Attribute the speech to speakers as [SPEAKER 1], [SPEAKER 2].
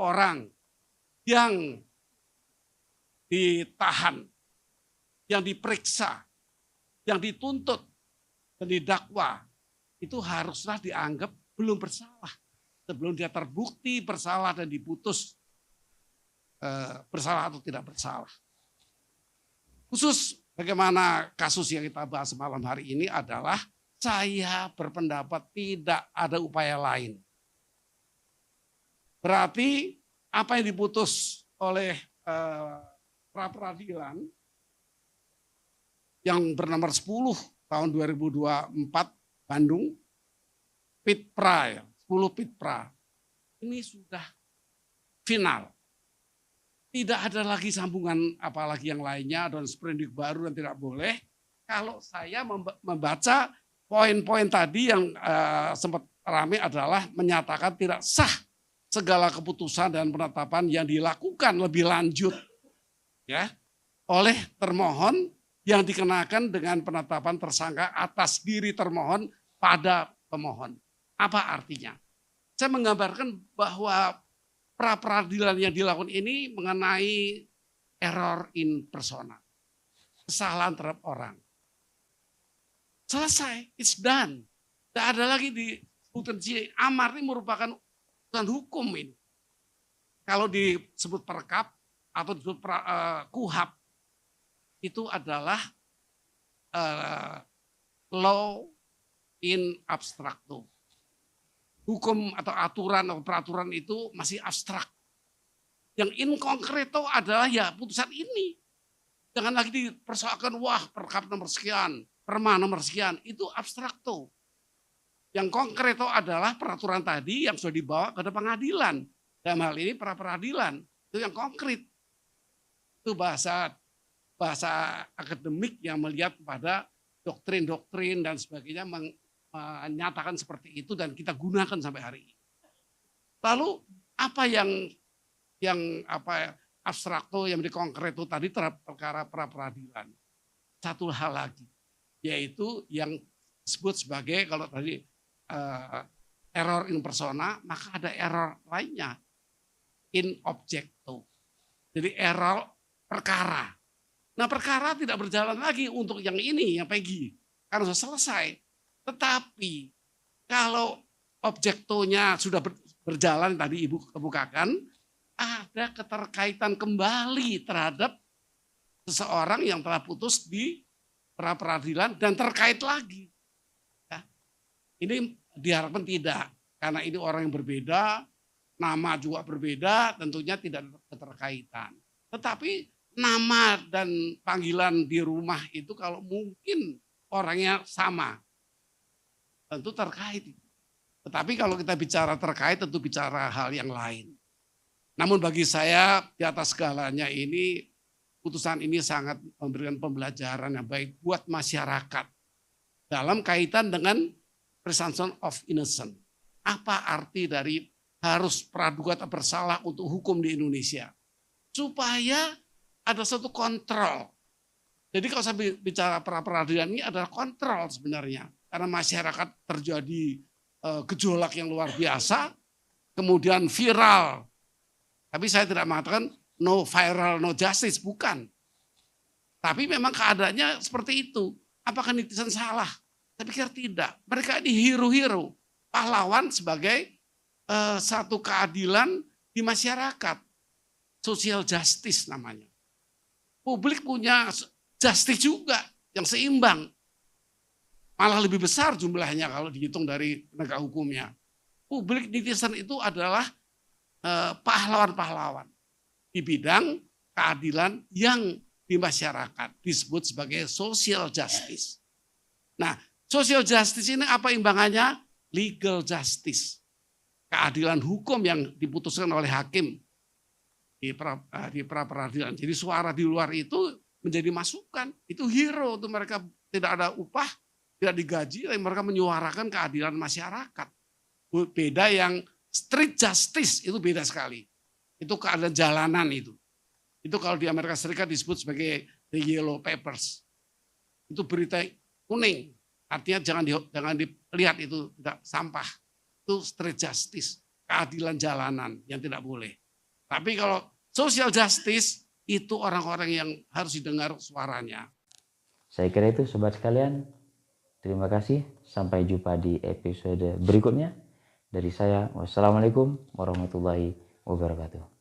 [SPEAKER 1] orang yang ditahan, yang diperiksa, yang dituntut, dan didakwa, itu haruslah dianggap belum bersalah. Sebelum dia terbukti bersalah dan diputus bersalah atau tidak bersalah. Khusus bagaimana kasus yang kita bahas malam hari ini adalah saya berpendapat tidak ada upaya lain. Berarti apa yang diputus oleh pra peradilan yang bernomor 10 tahun 2024 Bandung, Pitpra, 10 Pitpra, ini sudah final. Tidak ada lagi sambungan apalagi yang lainnya dan sprendik baru dan tidak boleh. Kalau saya membaca poin-poin tadi yang sempat ramai adalah menyatakan tidak sah segala keputusan dan penetapan yang dilakukan lebih lanjut ya oleh termohon yang dikenakan dengan penetapan tersangka atas diri termohon pada pemohon. Apa artinya? Saya menggambarkan bahwa pra peradilan yang dilakukan ini mengenai error in persona, kesalahan terhadap orang. Selesai, it's done. Tidak ada lagi disebutkan amar ini merupakan urusan hukum ini. Kalau disebut perkap atau disebut kuhap, itu adalah law in abstracto. Hukum atau aturan atau peraturan itu masih abstrak. Yang in konkreto adalah ya putusan ini. Jangan lagi dipersoalkan, wah perkap nomor sekian, perma nomor sekian, itu abstrakto. Yang konkreto adalah peraturan tadi yang sudah dibawa ke pengadilan. Dalam hal ini pra peradilan, itu yang konkret. Itu bahasa akademik yang melihat pada doktrin-doktrin dan sebagainya menyatakan seperti itu dan kita gunakan sampai hari ini. Lalu apa yang abstrakto yang konkreto tadi terhadap perkara pra peradilan. Satu hal lagi, yaitu yang disebut sebagai kalau tadi error in persona, maka ada error lainnya in objecto. Jadi error perkara. Nah perkara tidak berjalan lagi untuk yang ini, yang Peggy, karena sudah selesai. Tetapi kalau objektonya sudah berjalan, tadi Ibu kemukakan, ada keterkaitan kembali terhadap seseorang yang telah putus di pra peradilan dan terkait lagi. Ya. Ini diharapkan tidak, karena ini orang yang berbeda, nama juga berbeda, tentunya tidak ada keterkaitan. Tetapi nama dan panggilan di rumah itu kalau mungkin orangnya sama, tentu terkait. Tetapi kalau kita bicara terkait tentu bicara hal yang lain. Namun bagi saya di atas segalanya ini putusan ini sangat memberikan pembelajaran yang baik buat masyarakat dalam kaitan dengan presumption of innocence. Apa arti dari harus praduga tak bersalah untuk hukum di Indonesia? Supaya ada satu kontrol. Jadi kalau saya bicara pra peradilan ini adalah kontrol sebenarnya. Karena masyarakat terjadi gejolak yang luar biasa, kemudian viral. Tapi saya tidak mengatakan no viral, no justice, bukan. Tapi memang keadaannya seperti itu. Apakah netizen salah? Saya pikir tidak. Mereka ini hero-hero, pahlawan sebagai satu keadilan di masyarakat. Social justice namanya. Publik punya justice juga yang seimbang. Malah lebih besar jumlahnya kalau dihitung dari penegak hukumnya. Publik netizen itu adalah pahlawan-pahlawan di bidang keadilan yang di masyarakat disebut sebagai social justice. Nah, social justice ini apa imbangannya? Legal justice. Keadilan hukum yang diputuskan oleh hakim di pra peradilan. Jadi suara di luar itu menjadi masukan. Itu hero untuk mereka, tidak ada upah, tidak digaji, tapi mereka menyuarakan keadilan masyarakat. Beda yang street justice, itu beda sekali. Itu keadilan jalanan itu. Itu kalau di Amerika Serikat disebut sebagai the yellow papers. Itu berita kuning. Artinya jangan dilihat itu tidak sampah. Itu street justice, keadilan jalanan yang tidak boleh. Tapi kalau social justice itu orang-orang yang harus didengar suaranya.
[SPEAKER 2] Saya kira itu sobat sekalian. Terima kasih. Sampai jumpa di episode berikutnya. Dari saya, wassalamualaikum warahmatullahi wabarakatuh.